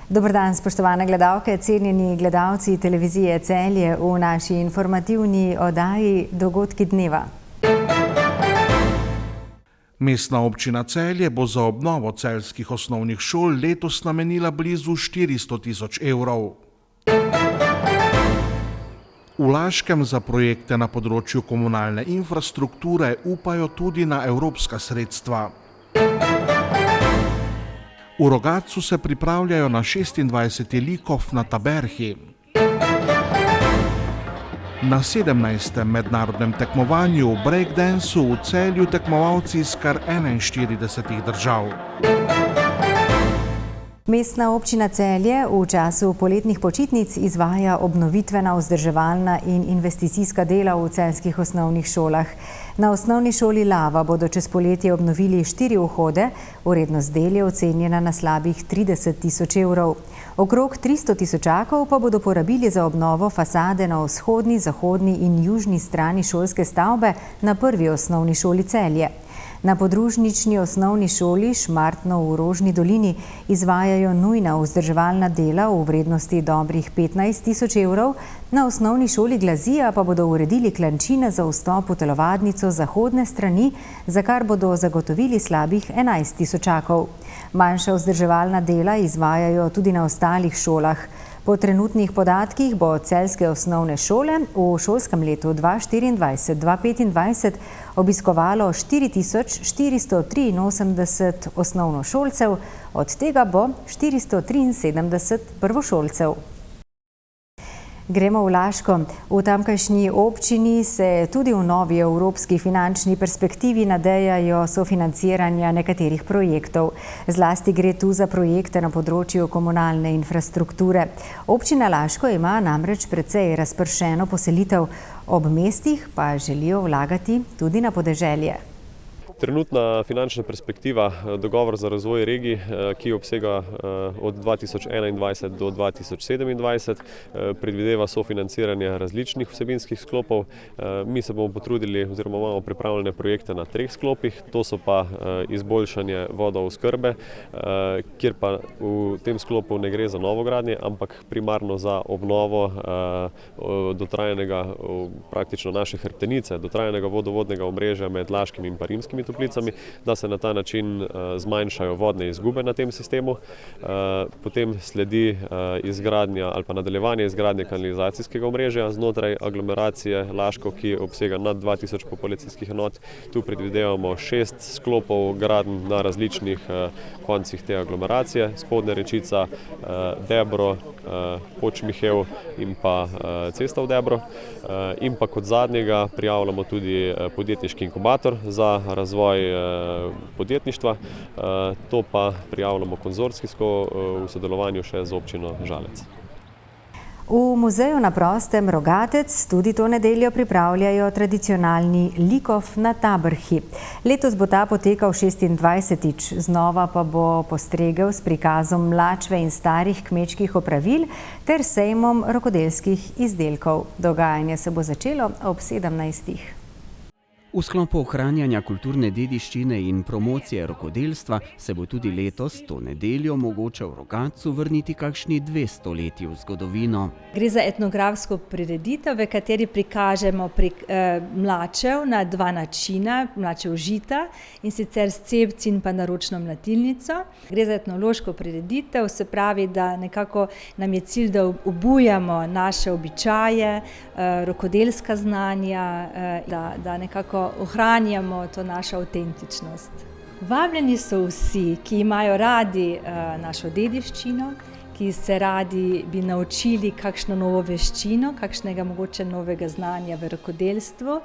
Dober dan, spoštovane gledalke, cenjeni gledalci televizije Celje v naši informativni oddaji Dogodki dneva. Mestna občina Celje bo za obnovo celjskih osnovnih šol letos namenila blizu 400 tisoč evrov. V Laškem za projekte na področju komunalne infrastrukture upajo tudi na evropska sredstva. V Rogatcu se pripravljajo na 26. likof na Taberhi. Na 17. mednarodnem tekmovanju v breakdansu v Celju tekmovalci iz kar 41 držav. Mestna občina Celje v času poletnih počitnic izvaja obnovitvena, vzdrževalna in investicijska dela v celjskih osnovnih šolah. Na osnovni šoli Lava bodo čez poletje obnovili 4 vhode, vrednost del je ocenjena na slabih 30 tisoč evrov. Okrog 300 tisočakov pa bodo porabili za obnovo fasade na vzhodni, zahodni in južni strani šolske stavbe na prvi osnovni šoli Celje. Na podružnični osnovni šoli Šmartno v Rožni dolini izvajajo nujna vzdrževalna dela v vrednosti dobrih 15 tisoč evrov, na osnovni šoli Glazija pa bodo uredili klančine za vstop v telovadnico zahodne strani, za kar bodo zagotovili slabih 11 tisočakov. Manjša vzdrževalna dela izvajajo tudi na ostalih šolah. Po trenutnih podatkih bo celjske osnovne šole v šolskem letu 2024-2025 obiskovalo 4483 osnovnošolcev, od tega bo 473 prvošolcev. Gremo v Laško. V tamkajšnji občini se tudi v novi evropski finančni perspektivi nadejajo sofinanciranja nekaterih projektov. Zlasti gre tu za projekte na področju komunalne infrastrukture. Občina Laško ima namreč precej razpršeno poselitev, ob mestih pa želijo vlagati tudi na podeželje. Trenutna finančna perspektiva, dogovor za razvoj regij, ki obsega od 2021 do 2027, predvideva sofinanciranje različnih vsebinskih sklopov. Mi se bomo potrudili oziroma imamo pripravljene projekte na 3 sklopih, to so pa izboljšanje vodooskrbe, kjer pa v tem sklopu ne gre za novogradnje, ampak primarno za obnovo dotrajanega, praktično naše hrbtenice, dotrajanega vodovodnega omrežja med Laškim in Rimskimi Toplicami, da se na ta način zmanjšajo vodne izgube na tem sistemu. Potem sledi izgradnja ali pa nadaljevanje izgradnje kanalizacijskega omrežja znotraj aglomeracije Laško, ki obsega nad 2000 populacijskih enot. Tu predvidevamo 6 sklopov gradenj na različnih koncih te aglomeracije, Spodnja Rečica, Debro, Počmihev in pa cesta v Debro. In pa kot zadnjega prijavljamo tudi podjetniški inkubator za razvoj podjetništva, to pa prijavljamo konzorcijsko v sodelovanju še z občino Žalec. V muzeju na prostem Rogatec tudi to nedeljo pripravljajo tradicionalni likof na Taberhi. Letos bo ta potekal 26. znova pa bo postregel s prikazom mlačve in starih kmečkih opravil ter sejmom rokodelskih izdelkov. Dogajanje se bo začelo ob 17. V sklopu ohranjanja kulturne dediščine in promocije rokodelstva se bo tudi letos to nedeljo mogoče v Rogatcu vrniti kakšni 200 leti v zgodovino. Gre za etnografsko prireditev, v kateri prikažemo mlačev na 2 načina, mlačev žita, in sicer s cepci in pa naročno mlatilnico. Gre za etnološko prireditev, se pravi, da nekako nam je cilj, da obujamo naše običaje, rokodelska znanja, da nekako ohranjamo to našo avtentičnost. Vabljeni so vsi, ki imajo radi našo dediščino, ki se radi bi naučili kakšno novo veščino, kakšnega mogoče novega znanja v rokodelstvu,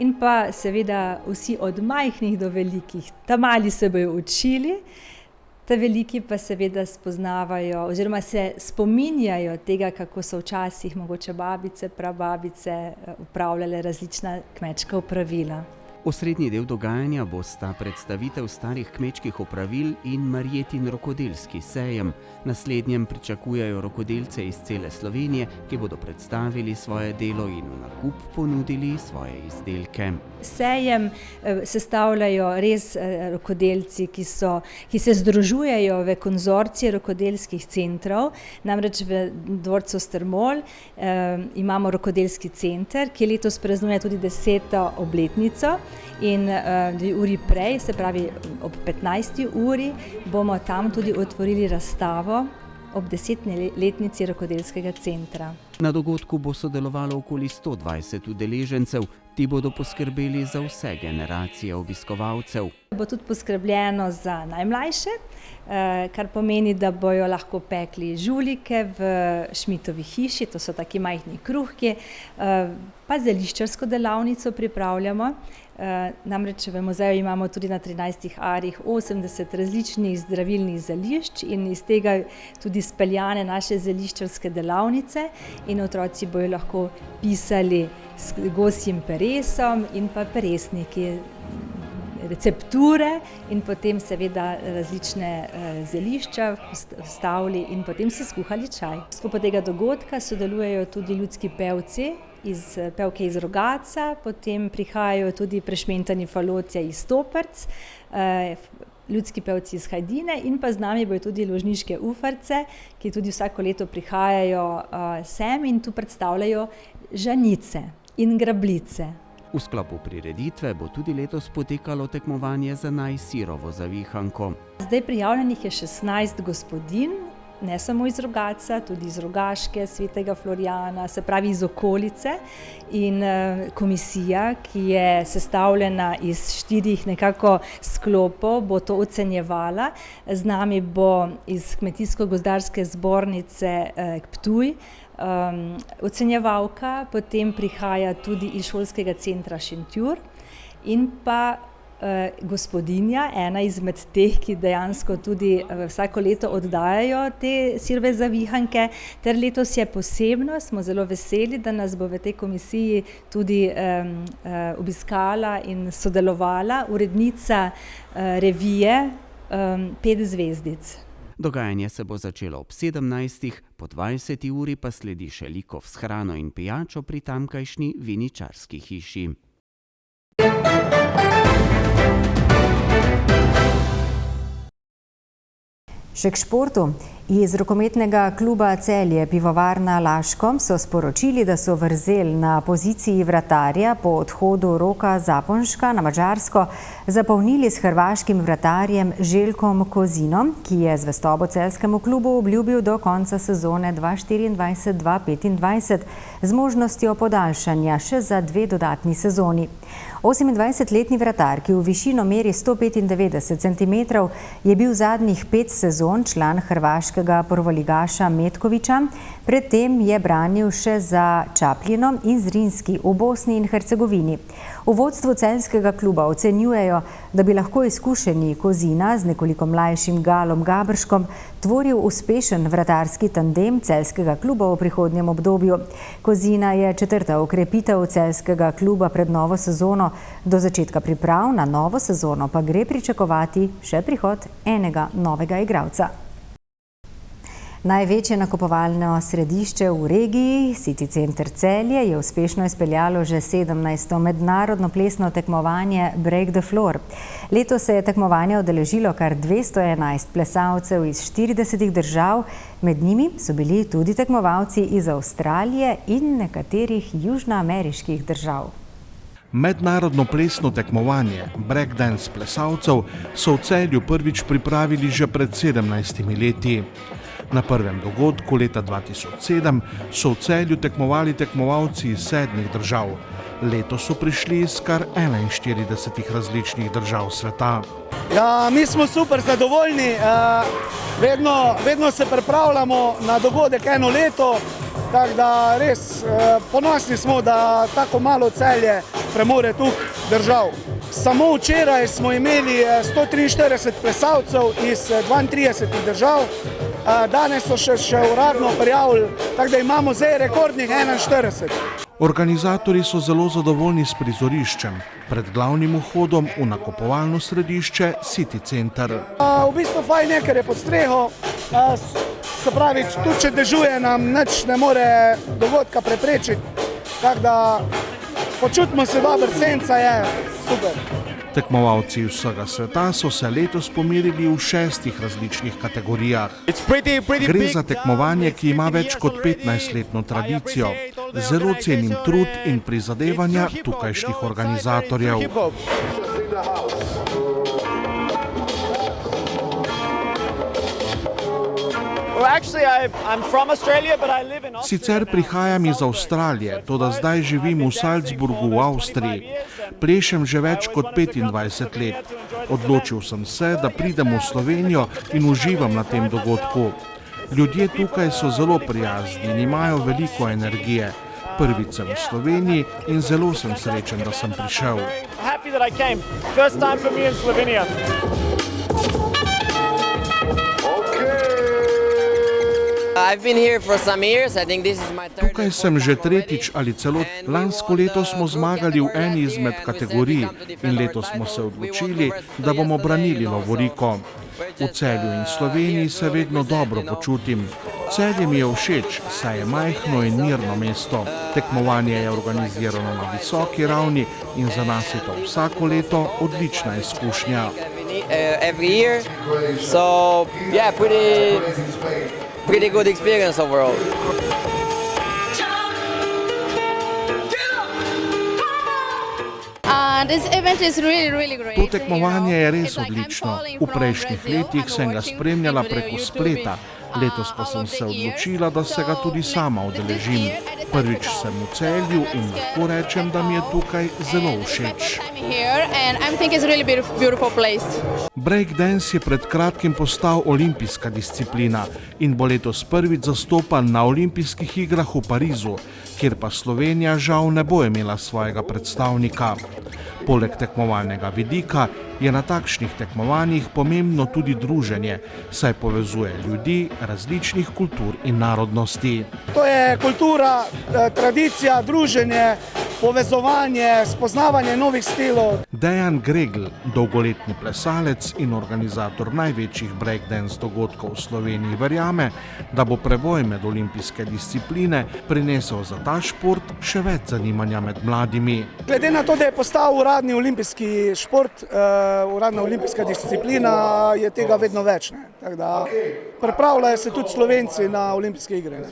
in pa seveda vsi od majhnih do velikih. Ta mali se bojo učili, ta veliki pa seveda spoznavajo oziroma se spominjajo tega, kako so včasih mogoče babice, prababice upravljale različna kmečka opravila. Osrednji del dogajanja bosta predstavitev starih kmečkih opravil in Marjetin rokodelski sejem. Na slednjem pričakujejo rokodelce iz cele Slovenije, ki bodo predstavili svoje delo in v nakup ponudili svoje izdelke. Sejem sestavljajo res rokodelci, ki se združujejo v konzorcije rokodelskih centrov. Namreč v dvorcu Strmol imamo rokodelski center, ki letos praznuje tudi 10. obletnico. In 2 uri prej, se pravi ob 15. uri, bomo tam tudi otvorili razstavo ob 10-letnici rokodelskega centra. Na dogodku bo sodelovalo okoli 120 udeležencev. Ti bodo poskrbeli za vse generacije obiskovalcev. Bo tudi poskrbljeno za najmlajše, kar pomeni, da bojo lahko pekli žulike v Šmitovi hiši, to so taki majhni kruhki, pa zeliščarsko delavnico pripravljamo. Namreč v muzeju imamo tudi na 13 arih 80 različnih zdravilnih zelišč in iz tega tudi speljane naše zeliščarske delavnice in otroci bojo lahko pisali s gosjim peresom in pa peresniki, recepture in potem seveda različne zelišča vstavili in potem si skuhali čaj. Skupaj tega dogodka sodelujejo tudi ljudski pevci, pevke iz Rogatca, potem prihajajo tudi prešmentani falotja iz Toprc, ljudski pevci iz Hajdine in pa z nami bojo tudi Ložniške ufrce, ki tudi vsako leto prihajajo sem in tu predstavljajo žanice in grablice. V sklopu prireditve bo tudi letos potekalo tekmovanje za najsirovo zavihanko. Zdaj prijavljenih je 16 gospodinj, ne samo iz Rogatca, tudi iz Rogaške, Svetega Florijana, se pravi iz okolice. In komisija, ki je sestavljena iz 4 nekako sklopov, bo to ocenjevala. Z nami bo iz Kmetijsko-gozdarske zbornice Ptuj ocenjevalka, potem prihaja tudi iz šolskega centra Šentjur in pa gospodinja, ena izmed teh, ki dejansko tudi vsako leto oddajajo te sirove zavihanke, ter letos je posebno, smo zelo veseli, da nas bo v tej komisiji tudi obiskala in sodelovala urednica revije 5 zvezdic. Dogajanje se bo začelo ob 17. Po 20. uri pa sledi še likov s hrano in pijačo pri tamkajšnji viničarski hiši. Še k športu. Iz rokometnega kluba Celje Pivovarna Laško so sporočili, da so vrzel na poziciji vratarja po odhodu Roka Zaponška na Madžarsko zapolnili s hrvaškim vratarjem Željkom Kozinom, ki je zvestobo celjskemu klubu obljubil do konca sezone 2024-2025 z možnostjo podaljšanja še za 2 dodatni sezoni. 28-letni vratar, ki v višino meri 195 cm, je bil zadnjih 5 sezon član hrvaškega prvoligaša Metkovića, predtem je branil še za Čapljino in Zrinski v Bosni in Hercegovini. V vodstvu celjskega kluba ocenjujejo, da bi lahko izkušeni Kozina z nekoliko mlajšim Galom Gabrškom tvoril uspešen vratarski tandem celjskega kluba v prihodnjem obdobju. Kozina je 4. okrepitev celjskega kluba pred novo sezono, do začetka priprav na novo sezono pa gre pričakovati še prihod enega novega igralca. Največje nakupovalno središče v regiji, City Center Celje, je uspešno izpeljalo že 17. mednarodno plesno tekmovanje Break the Floor. Letos se je tekmovanje udeležilo kar 211 plesalcev iz 40 držav, med njimi so bili tudi tekmovalci iz Avstralije in nekaterih južnoameriških držav. Mednarodno plesno tekmovanje breakdance plesalcev so v Celju prvič pripravili že pred 17 leti. Na prvem dogodku leta 2007 so v Celju tekmovali tekmovalci iz 7 držav. Letos so prišli iz kar 41 različnih držav sveta. Ja, mi smo super zadovoljni, vedno se pripravljamo na dogodek eno leto, tako da res ponosni smo, da tako malo Celje premore tukaj držav. Samo včeraj smo imeli 143 plesalcev iz 32 držav. Danes so še uradno prijavili, tako da imamo zdaj rekordnih 41. Organizatorji so zelo zadovoljni s prizoriščem, pred glavnim vhodom v nakupovalno središče City Center. V bistvu fajn je, ker je pod streho, se pravi, tudi če dežuje, nam nič ne more dogodka preprečiti, tako da počutimo se dobro, senca je super. Tekmovalci vsega sveta so se letos pomerili v 6 različnih kategorijah. Gre za tekmovanje, ki ima več kot 15-letno tradicijo. Zelo cenim trud in prizadevanja tukajšnjih organizatorjev. Sicer prihajam iz Avstralije, toda zdaj živim v Salzburgu v Avstriji. Plešem že več kot 25 let. Odločil sem se, da pridem v Slovenijo in uživam na tem dogodku. Ljudje tukaj so zelo prijazni in imajo veliko energije. Prvič sem v Sloveniji in zelo sem srečen, da sem prišel. Tukaj sem že tretjič ali celo lansko leto smo zmagali v eni izmed kategorij in letos smo se odločili, da bomo branili lovoriko. V Celju in Sloveniji se vedno dobro počutim. Celje mi je všeč, saj je majhno in mirno mesto. Tekmovanje je organizirano na visoki ravni in za nas je to vsako leto odlična izkušnja. Pretty good experience overall. To tekmovanje je res odlično. V prejšnjih letih sem ga spremljala preko spleta, letos pa sem se odločila, da se ga tudi sama udeležim. Prvič sem v Celju in lahko rečem, da mi je tukaj zelo všeč. Breakdance je pred kratkim postal olimpijska disciplina in bo letos prvič zastopan na olimpijskih igrah v Parizu, kjer pa Slovenija žal ne bo imela svojega predstavnika. Poleg tekmovalnega vidika je na takšnih tekmovanjih pomembno tudi druženje, saj povezuje ljudi različnih kultur in narodnosti. To je kultura, tradicija, druženje, povezovanje, spoznavanje novih stilov. Dejan Gregl, dolgoletni plesalec in organizator največjih breakdance dogodkov v Sloveniji, verjame, da bo preboj med olimpijske discipline prinesel za ta šport še več zanimanja med mladimi. Glede na to, da je postal uradni olimpijski šport, uradna olimpijska disciplina, je tega vedno več. Tako da pripravljajo se tudi Slovenci na olimpijske igre.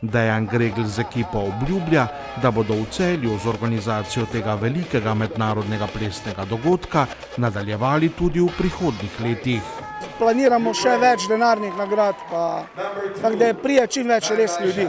Dejan Gregl z ekipo obljublja, da bodo v Celju z organizacijo tega velikega mednarodnega plesnega dogodka nadaljevali tudi v prihodnjih letih. Planiramo še več denarnih nagrad, tako da pride čim več res ljudi.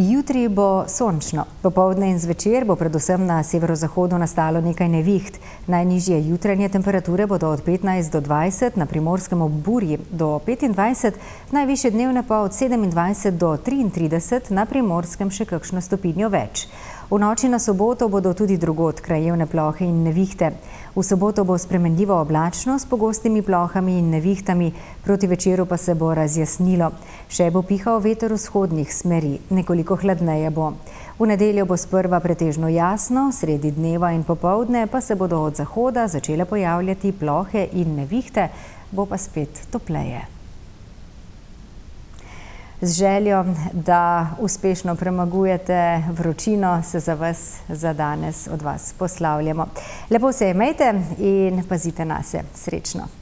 Jutri bo sončno. Popoldne in zvečer bo predvsem na severozahodu nastalo nekaj neviht. Najnižje jutranje temperature bodo od 15 do 20, na Primorskem ob Burji do 25, najvišje dnevne pa od 27 do 33, na Primorskem še kakšno stopinjo več. V noči na soboto bodo tudi drugod krajevne plohe in nevihte. V soboto bo spremenljivo oblačno s pogostimi plohami in nevihtami, proti večeru pa se bo razjasnilo. Še bo pihal veter vzhodnih smeri, nekoliko hladneje bo. V nedeljo bo sprva pretežno jasno, sredi dneva in popoldne pa se bodo od zahoda začele pojavljati plohe in nevihte, bo pa spet topleje. Z željo, da uspešno premagujete vročino, se za vas za danes od vas poslavljamo. Lepo se imejte in pazite nase. Srečno!